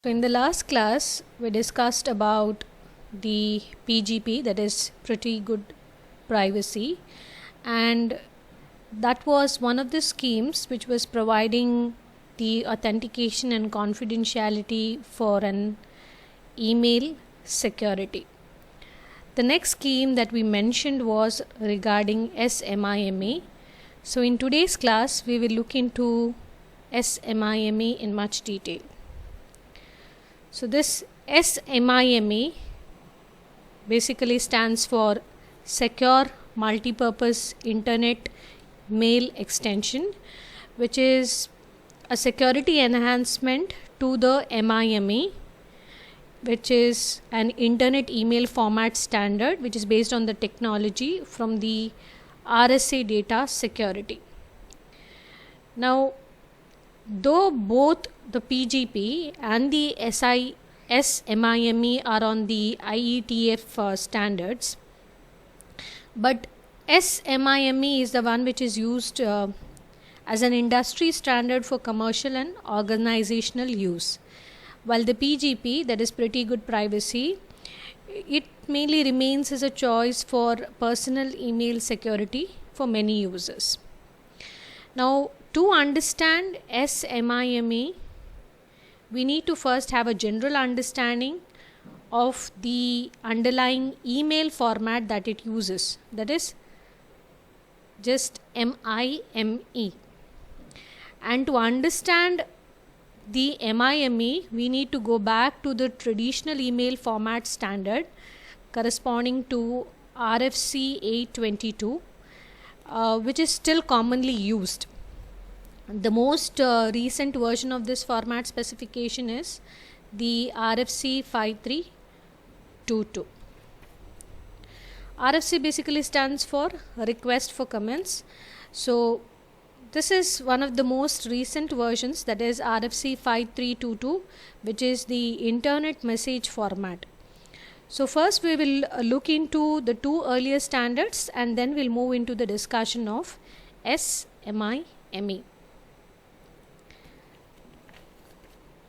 So in the last class, we discussed about the PGP, that is pretty good privacy, and that was one of the schemes which was providing the authentication and confidentiality for an email security. The next scheme that we mentioned was regarding SMIME. So in today's class, we will look into SMIME in much detail. So this SMIME basically stands for Secure Multipurpose Internet Mail Extension, which is a security enhancement to the MIME, which is an internet email format standard which is based on the technology from the RSA data security. Now, though both the PGP and the SMIME are on the IETF standards, but SMIME is the one which is used as an industry standard for commercial and organizational use, while the PGP, that is pretty good privacy, it mainly remains as a choice for personal email security for many users. Now, to understand SMIME, we need to first have a general understanding of the underlying email format that it uses, that is just MIME. And to understand the MIME, we need to go back to the traditional email format standard corresponding to RFC 822, which is still commonly used. The most recent version of this format specification is the RFC 5322. RFC basically stands for Request for Comments. So this is one of the most recent versions, that is RFC 5322, which is the Internet Message Format. So first we will look into the two earlier standards and then we'll move into the discussion of SMIME.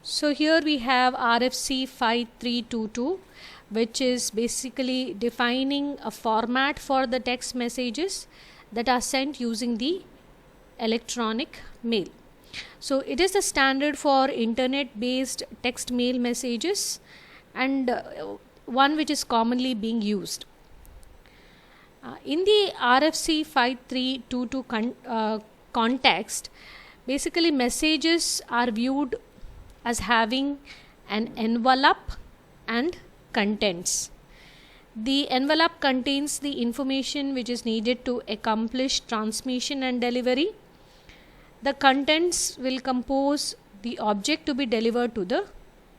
So here we have RFC 5322, which is basically defining a format for the text messages that are sent using the electronic mail. So it is the standard for internet based text mail messages and one which is commonly being used. In the RFC 5322 context, basically messages are viewed as having an envelope and contents. The envelope contains the information which is needed to accomplish transmission and delivery. The contents will compose the object to be delivered to the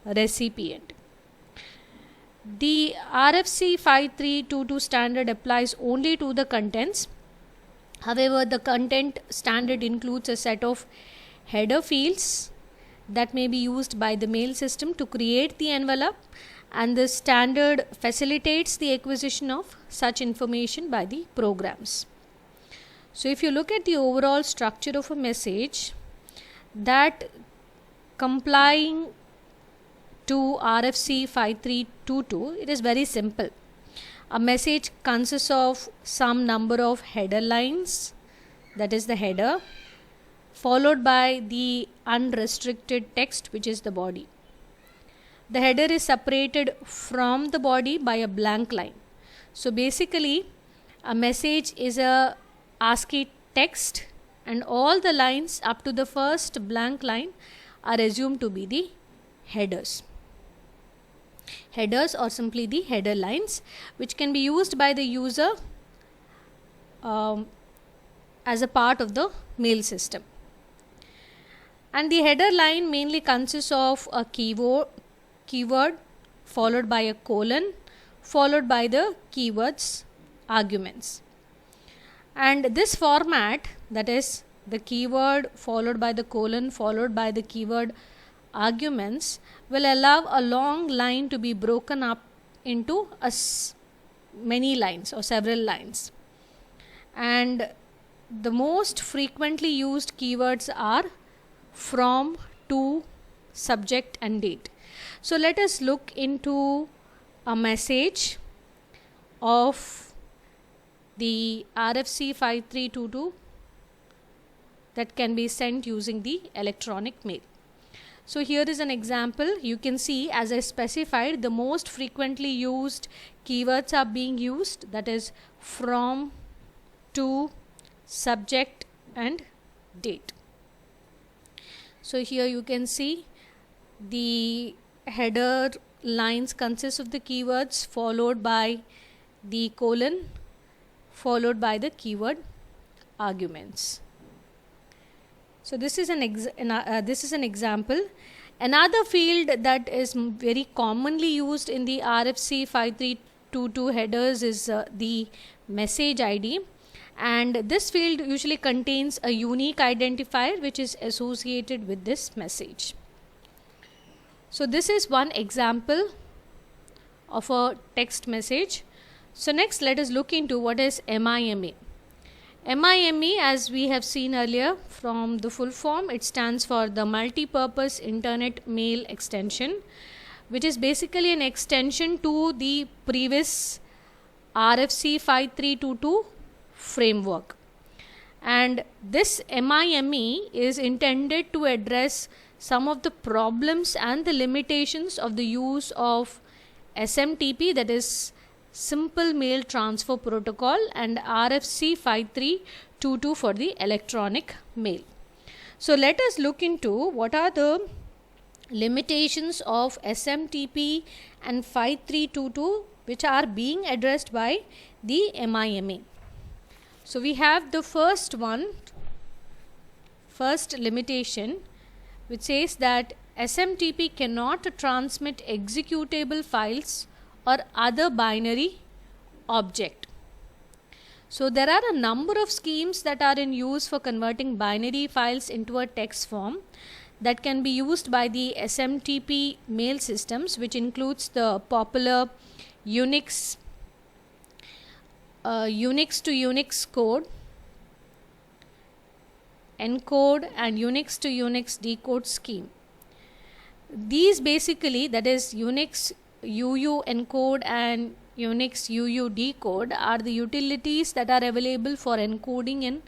recipient. The RFC 5322 standard applies only to the contents. However, the content standard includes a set of header fields that may be used by the mail system to create the envelope, and the standard facilitates the acquisition of such information by the programs. So if you look at the overall structure of a message, that complying to RFC 5322, it is very simple. A message consists of some number of header lines, that is the header, followed by the unrestricted text, which is the body. The header is separated from the body by a blank line. So basically, a message is a ASCII text and all the lines up to the first blank line are assumed to be the headers. Headers or simply the header lines, which can be used by the user as a part of the mail system. And the header line mainly consists of a keyword followed by a colon followed by the keywords arguments. And this format, that is the keyword followed by the colon followed by the keyword arguments, will allow a long line to be broken up into many lines or several lines. And the most frequently used keywords are from, to, subject and date. So let us look into a message of the RFC 5322 that can be sent using the electronic mail. So here is an example. You can see, as I specified, the most frequently used keywords are being used, that is from, to, subject and date. So here you can see the header lines consist of the keywords followed by the colon followed by the keyword arguments. So this is an example. Another field that is very commonly used in the RFC 5322 headers is the message ID, and this field usually contains a unique identifier which is associated with this message. So this is one example of a text message. So next let us look into what is MIME. MIME, as we have seen earlier from the full form, it stands for the Multi-Purpose Internet Mail Extension, which is basically an extension to the previous RFC 5322 framework. And this MIME is intended to address some of the problems and the limitations of the use of SMTP, that is Simple Mail Transfer Protocol, and RFC 5322 for the electronic mail. So let us look into what are the limitations of SMTP and 5322 which are being addressed by the MIME. So we have the first limitation, which says that SMTP cannot transmit executable files or other binary object. So there are a number of schemes that are in use for converting binary files into a text form that can be used by the SMTP mail systems, which includes the popular Unix to Unix code, encode, and Unix to Unix decode scheme. These basically, that is Unix UU encode and Unix UU decode, are the utilities that are available for encoding and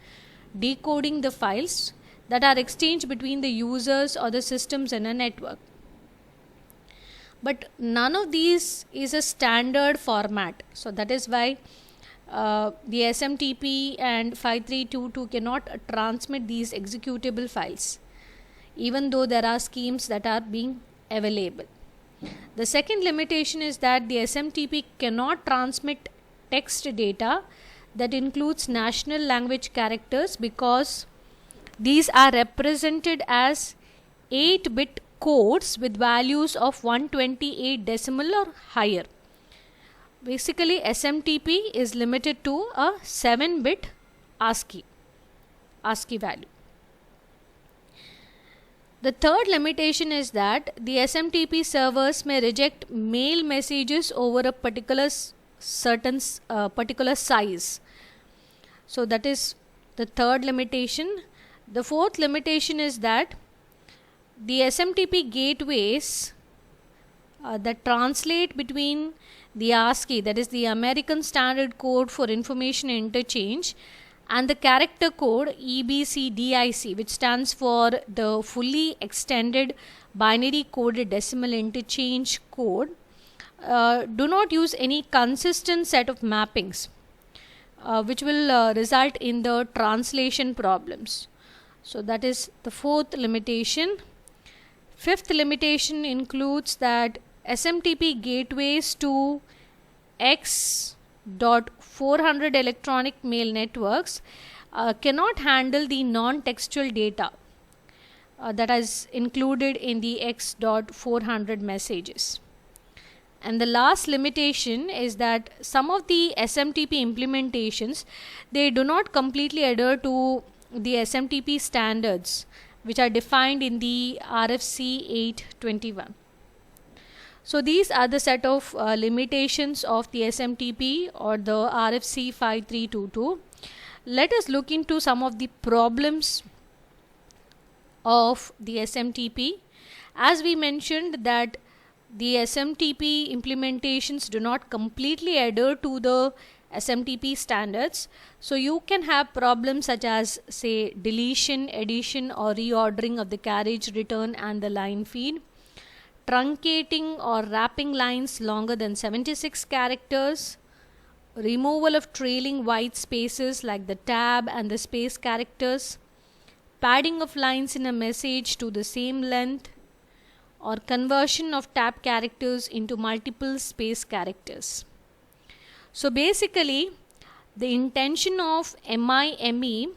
decoding the files that are exchanged between the users or the systems in a network. But none of these is a standard format. So that is why the SMTP and 5322 cannot transmit these executable files, even though there are schemes that are being available. The second limitation is that the SMTP cannot transmit text data that includes national language characters, because these are represented as 8-bit codes with values of 128 decimal or higher. Basically, SMTP is limited to a 7-bit ASCII value. The third limitation is that the SMTP servers may reject mail messages over a particular size. So that is the third limitation. The fourth limitation is that the SMTP gateways that translate between the ASCII, that is the American Standard Code for Information Interchange, and the character code EBCDIC, which stands for the Fully Extended Binary Coded Decimal Interchange Code, do not use any consistent set of mappings, which will result in the translation problems. So that is the fourth limitation. Fifth limitation includes that SMTP gateways to X.400 electronic mail networks cannot handle the non-textual data that is included in the X.400 messages. And the last limitation is that some of the SMTP implementations, they do not completely adhere to the SMTP standards which are defined in the RFC 821. So these are the set of limitations of the SMTP or the RFC 5322. Let us look into some of the problems of the SMTP. As we mentioned that the SMTP implementations do not completely adhere to the SMTP standards. So you can have problems such as, say, deletion, addition or reordering of the carriage return and the line feed, truncating or wrapping lines longer than 76 characters, removal of trailing white spaces like the tab and the space characters, padding of lines in a message to the same length, or conversion of tab characters into multiple space characters. So basically, the intention of MIME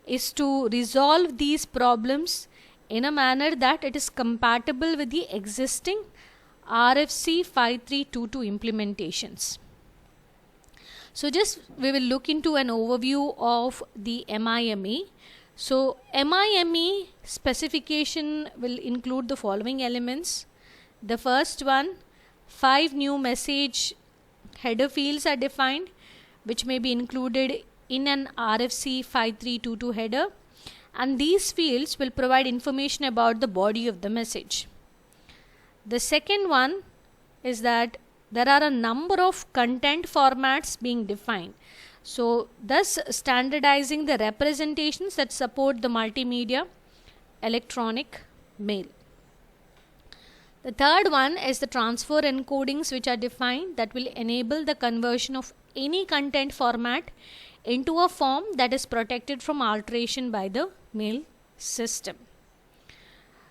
is to resolve these problems in a manner that it is compatible with the existing RFC 5322 implementations. So just we will look into an overview of the MIME. So MIME specification will include the following elements. The first one, 5 new message header fields are defined, which may be included in an RFC 5322 header, and these fields will provide information about the body of the message. The second one is that there are a number of content formats being defined, so thus standardizing the representations that support the multimedia, electronic, mail. The third one is the transfer encodings which are defined that will enable the conversion of any content format into a form that is protected from alteration by the mail system.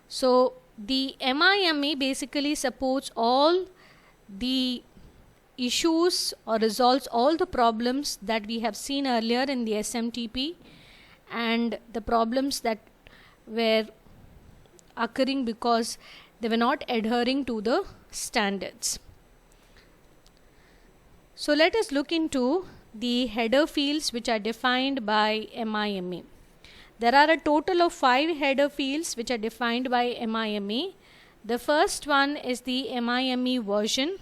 So the MIME basically supports all the issues or resolves all the problems that we have seen earlier in the SMTP and the problems that were occurring because they were not adhering to the standards. So let us look into the header fields which are defined by MIME. There are a total of 5 header fields which are defined by MIME. The first one is the MIME version,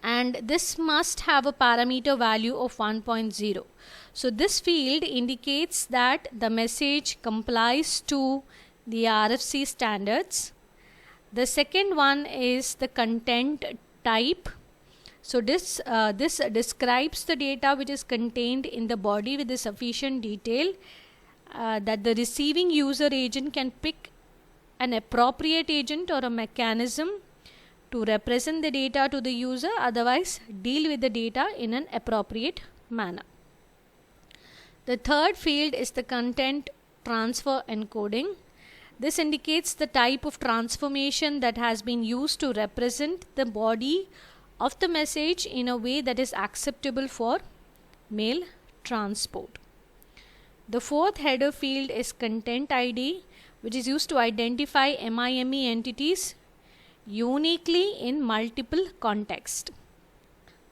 and this must have a parameter value of 1.0. So this field indicates that the message complies to the RFC standards. The second one is the content type. So this describes the data which is contained in the body with the sufficient detail that the receiving user agent can pick an appropriate agent or a mechanism to represent the data to the user, otherwise deal with the data in an appropriate manner. The third field is the content transfer encoding. This indicates the type of transformation that has been used to represent the body of the message in a way that is acceptable for mail transport. The fourth header field is content ID, which is used to identify MIME entities uniquely in multiple contexts.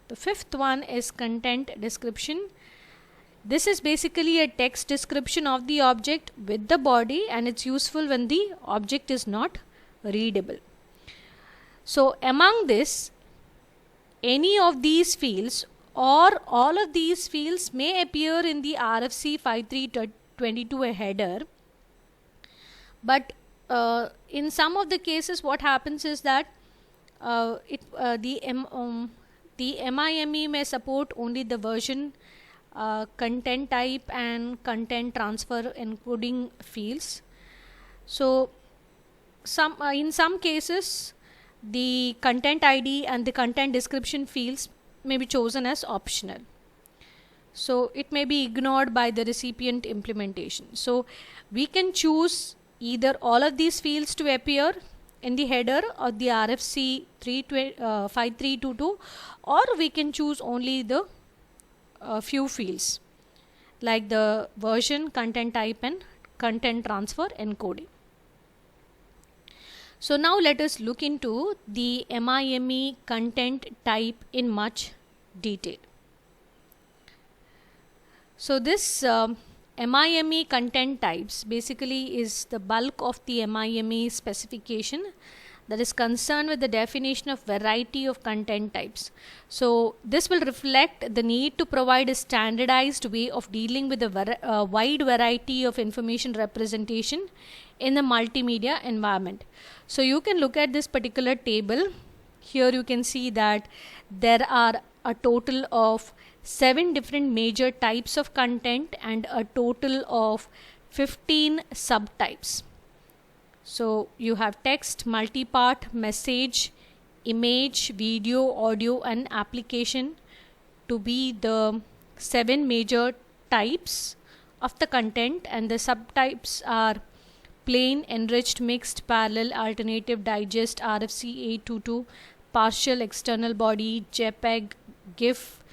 The fifth one is content description. This is basically a text description of the object with the body, and it's useful when the object is not readable. So among this, any of these fields or all of these fields may appear in the RFC 5322 header, but in some of the cases what happens is that the MIME may support only the version, content type and content transfer encoding fields. So in some cases the content ID and the content description fields may be chosen as optional, so it may be ignored by the recipient implementation. So we can choose either all of these fields to appear in the header or the RFC 5322, or we can choose only the few fields like the version, content type and content transfer encoding. So now let us look into the MIME content type in much detail. So this MIME content types basically is the bulk of the MIME specification. that is concerned with the definition of variety of content types. So this will reflect the need to provide a standardized way of dealing with a wide variety of information representation in the multimedia environment. So you can look at this particular table. Here you can see that there are a total of 7 different major types of content and a total of 15 subtypes. So you have text, multi-part, message, image, video, audio and application to be the 7 major types of the content, and the subtypes are plain, enriched, mixed, parallel, alternative, digest, RFC 822, partial, external body, JPEG, GIF,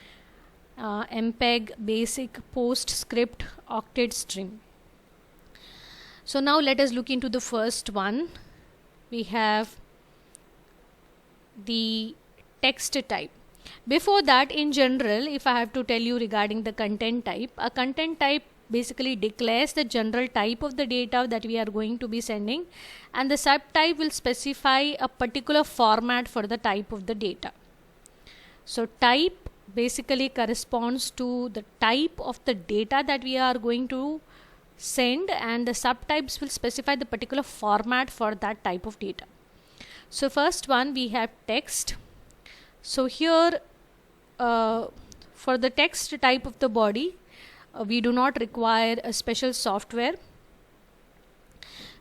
MPEG, basic, PostScript, octet, string. So now let us look into the first one. We have the text type. Before that, in general, if I have to tell you regarding the content type, a content type basically declares the general type of the data that we are going to be sending, and the subtype will specify a particular format for the type of the data. So type basically corresponds to the type of the data that we are going to send, and the subtypes will specify the particular format for that type of data. So first one, we have text. So here for the text type of the body, we do not require a special software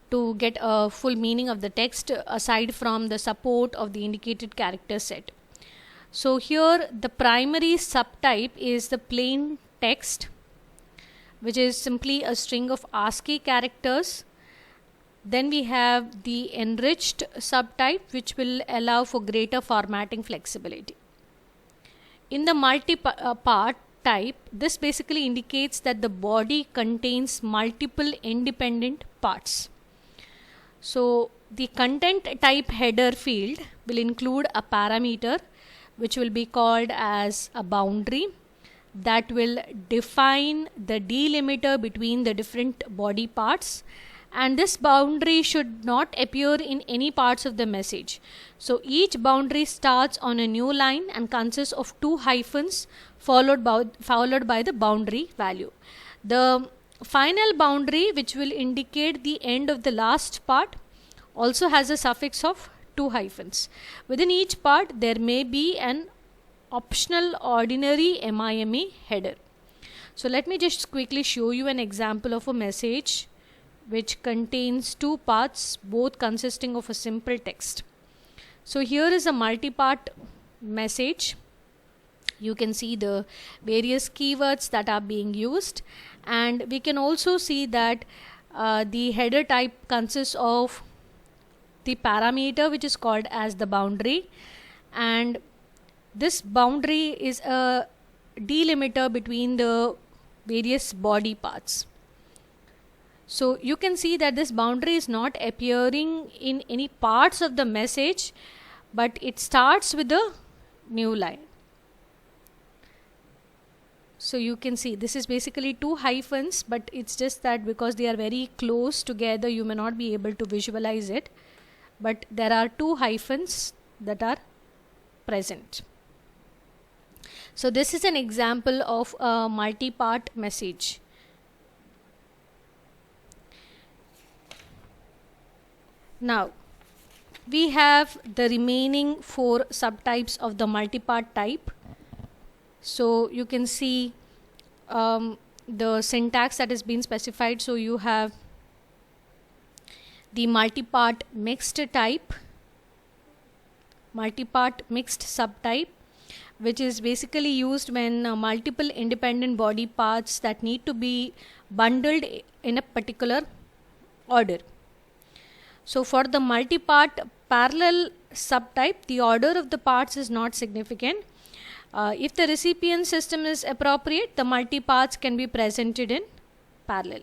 to get a full meaning of the text aside from the support of the indicated character set. So here the primary subtype is the plain text, which is simply a string of ASCII characters. Then we have the enriched subtype, which will allow for greater formatting flexibility. In the multi-part type, this basically indicates that the body contains multiple independent parts. So the content type header field will include a parameter which will be called as a boundary that will define the delimiter between the different body parts, and this boundary should not appear in any parts of the message. So each boundary starts on a new line and consists of 2 hyphens followed by the boundary value. The final boundary, which will indicate the end of the last part, also has a suffix of 2 hyphens. Within each part there may be an optional ordinary MIME header. So let me just quickly show you an example of a message which contains 2 parts, both consisting of a simple text. So here is a multi-part message. You can see the various keywords that are being used, and we can also see that the header type consists of the parameter which is called as the boundary, and this boundary is a delimiter between the various body parts. So you can see that this boundary is not appearing in any parts of the message, but it starts with a new line. So you can see this is basically 2 hyphens, but it's just that because they are very close together you may not be able to visualize it, but there are 2 hyphens that are present. So this is an example of a multi-part message. Now we have the remaining 4 subtypes of the multi-part type. So you can see the syntax that has been specified. So you have the multi-part mixed type, multi-part mixed subtype, which is basically used when multiple independent body parts that need to be bundled in a particular order. So for the multi-part parallel subtype, the order of the parts is not significant. If the recipient system is appropriate, the multi-parts can be presented in parallel.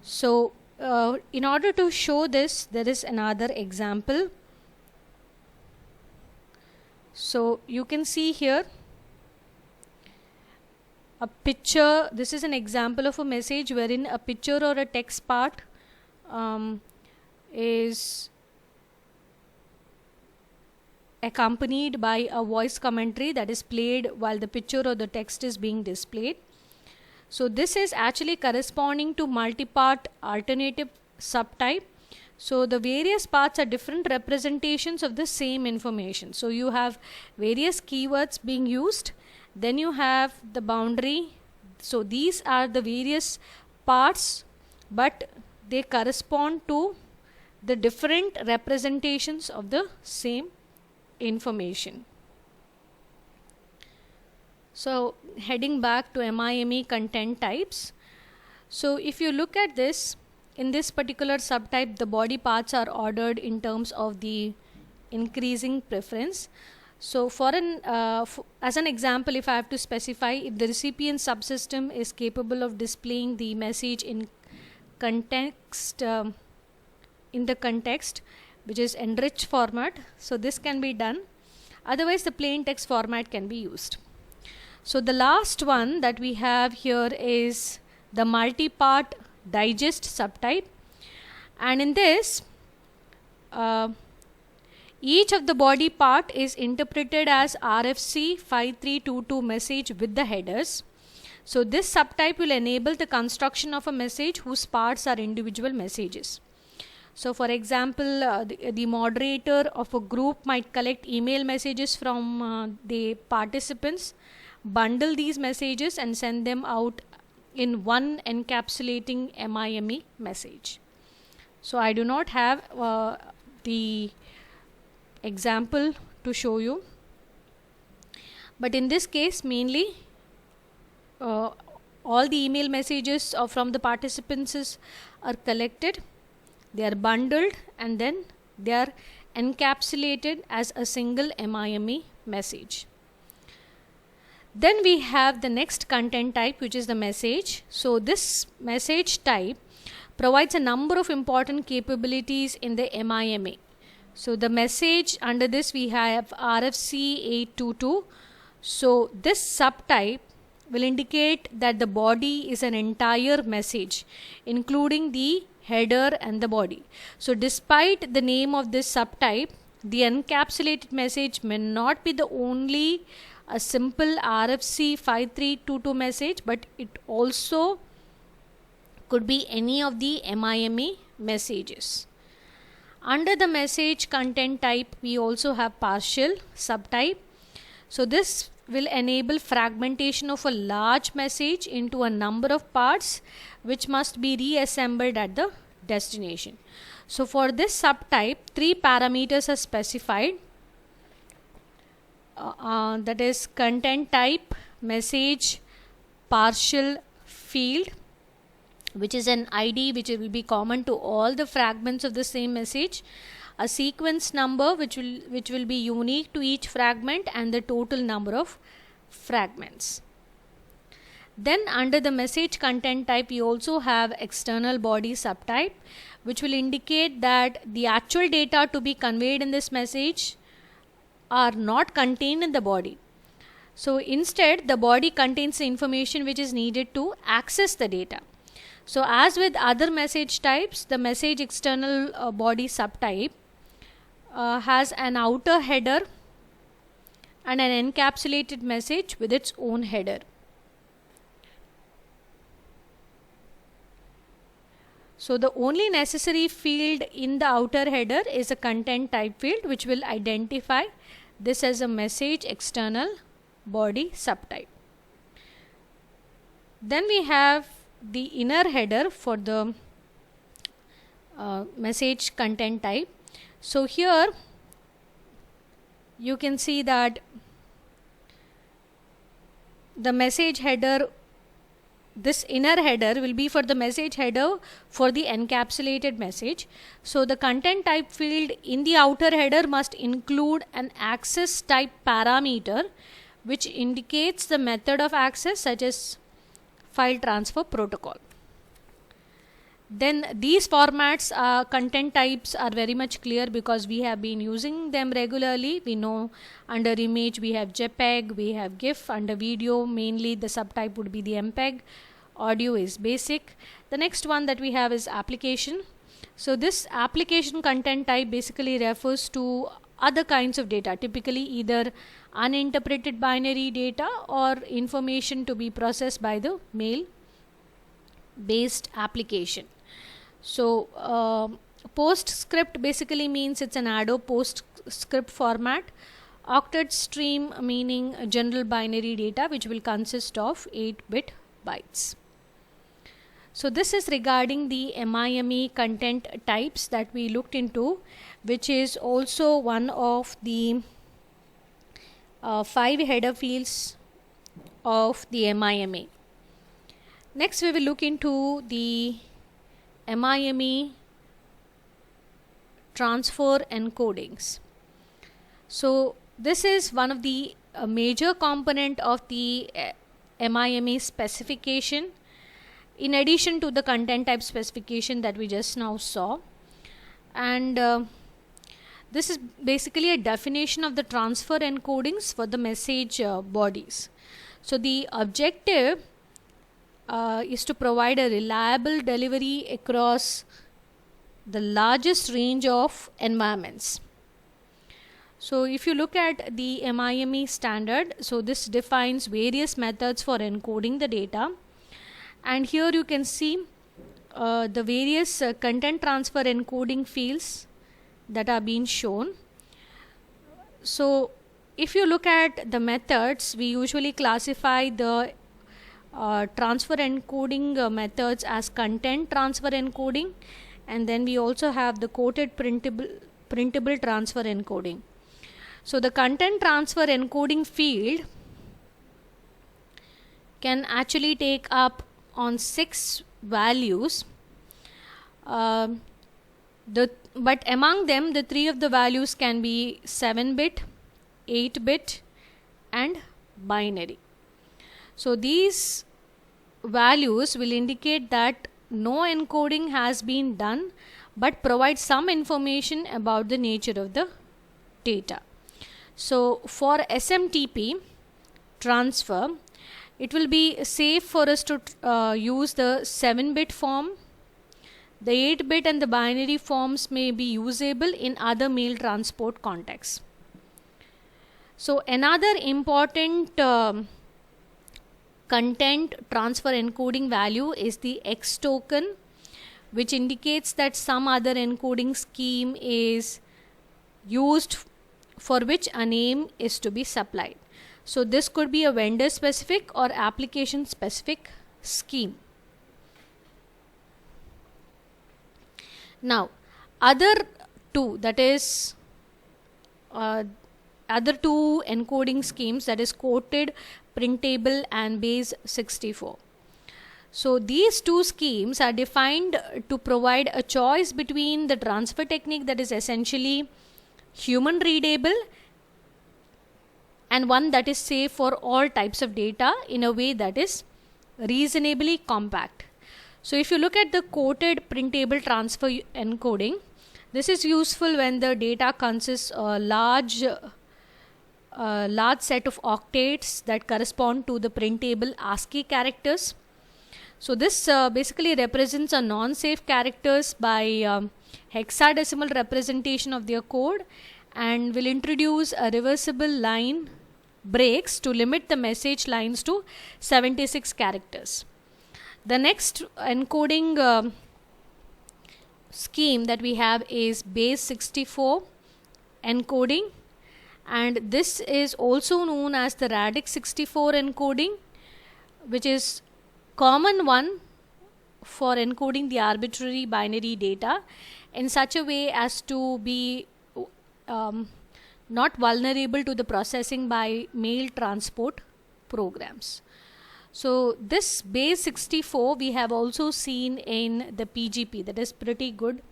So in order to show this, there is another example. So you can see here a picture. This is an example of a message wherein a picture or a text part is accompanied by a voice commentary that is played while the picture or the text is being displayed. So this is actually corresponding to multi-part alternative subtype. So the various parts are different representations of the same information. So you have various keywords being used, then you have the boundary. So these are the various parts, but they correspond to the different representations of the same information. So heading back to MIME content types. So if you look at this, in this particular subtype, the body parts are ordered in terms of the increasing preference. So for as an example, if I have to specify, if the recipient subsystem is capable of displaying the message in context, in the context which is enriched format, so this can be done. Otherwise the plain text format can be used. So the last one that we have here is the multi-part digest subtype, and in this each of the body part is interpreted as RFC 5322 message with the headers. So this subtype will enable the construction of a message whose parts are individual messages. So for example, the moderator of a group might collect email messages from the participants, bundle these messages and send them out in one encapsulating MIME message. So I do not have the example to show you, but in this case mainly all the email messages from the participants are collected, they are bundled, and then they are encapsulated as a single MIME message. Then we have the next content type, which is the message. So this message type provides a number of important capabilities in the MIME. So the message under this we have RFC 822. So this subtype will indicate that the body is an entire message, including the header and the body. So despite the name of this subtype, the encapsulated message may not be the only a simple RFC 5322 message, but it also could be any of the MIME messages. Under the message content type, we also have partial subtype. So this will enable fragmentation of a large message into a number of parts which must be reassembled at the destination. So for this subtype, 3 parameters are specified. That is content type, message, partial field, which is an ID which will be common to all the fragments of the same message, a sequence number which will be unique to each fragment, and the total number of fragments. Then under the message content type, you also have external body subtype, which will indicate that the actual data to be conveyed in this message are not contained in the body. So instead the body contains the information which is needed to access the data. So as with other message types, the message external body subtype has an outer header and an encapsulated message with its own header. So the only necessary field in the outer header is a content type field, which will identify this as a message external body subtype. Then we have the inner header for the message content type. So here you can see that the message header, this inner header will be for the message header for the encapsulated message. So the content type field in the outer header must include an access type parameter which indicates the method of access, such as file transfer protocol. Then these formats, content types are very much clear because we have been using them regularly. We know under image we have JPEG, we have GIF. Under video mainly the subtype would be the MPEG. Audio is basic. The next one that we have is application. So this application content type basically refers to other kinds of data, typically either uninterpreted binary data or information to be processed by the mail based application. So PostScript basically means it's an Adobe PostScript format. Octet stream meaning general binary data, which will consist of 8-bit bytes. So this is regarding the MIME content types that we looked into, which is also one of the 5 header fields of the MIME. Next we will look into the MIME transfer encodings. So this is one of the major component of the MIME specification, in addition to the content type specification that we just now saw. And this is basically a definition of the transfer encodings for the message bodies. So the objective is to provide a reliable delivery across the largest range of environments. So if you look at the MIME standard, so this defines various methods for encoding the data, and here you can see the various content transfer encoding fields that are being shown. So if you look at the methods, we usually classify the transfer encoding methods as content transfer encoding, and then we also have the quoted printable transfer encoding. So the content transfer encoding field can actually take up on 6 values, but among them the 3 of the values can be 7-bit, 8-bit and binary. So these values will indicate that no encoding has been done, but provide some information about the nature of the data. So for SMTP transfer, it will be safe for us to use the 7-bit form. The 8-bit and the binary forms may be usable in other mail transport contexts. So another important content transfer encoding value is the X token, which indicates that some other encoding scheme is used for which a name is to be supplied. So this could be a vendor specific or application specific scheme. Now other two encoding schemes, that is quoted, printable and base 64. So these two schemes are defined to provide a choice between the transfer technique that is essentially human readable and one that is safe for all types of data in a way that is reasonably compact. So if you look at the quoted printable transfer encoding, this is useful when the data consists a large set of octates that correspond to the printable ASCII characters. So this basically represents a non-safe characters by hexadecimal representation of their code, and will introduce a reversible line breaks to limit the message lines to 76 characters. The next encoding scheme that we have is base 64 encoding, and this is also known as the radix 64 encoding, which is common one for encoding the arbitrary binary data in such a way as to be not vulnerable to the processing by mail transport programs. So this base 64 we have also seen in the PGP, that is pretty good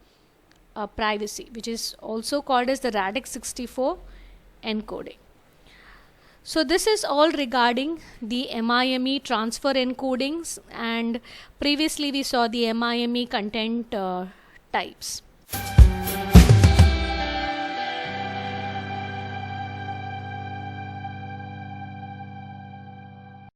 privacy, which is also called as the radix 64 encoding. So this is all regarding the MIME transfer encodings, and previously we saw the MIME content types.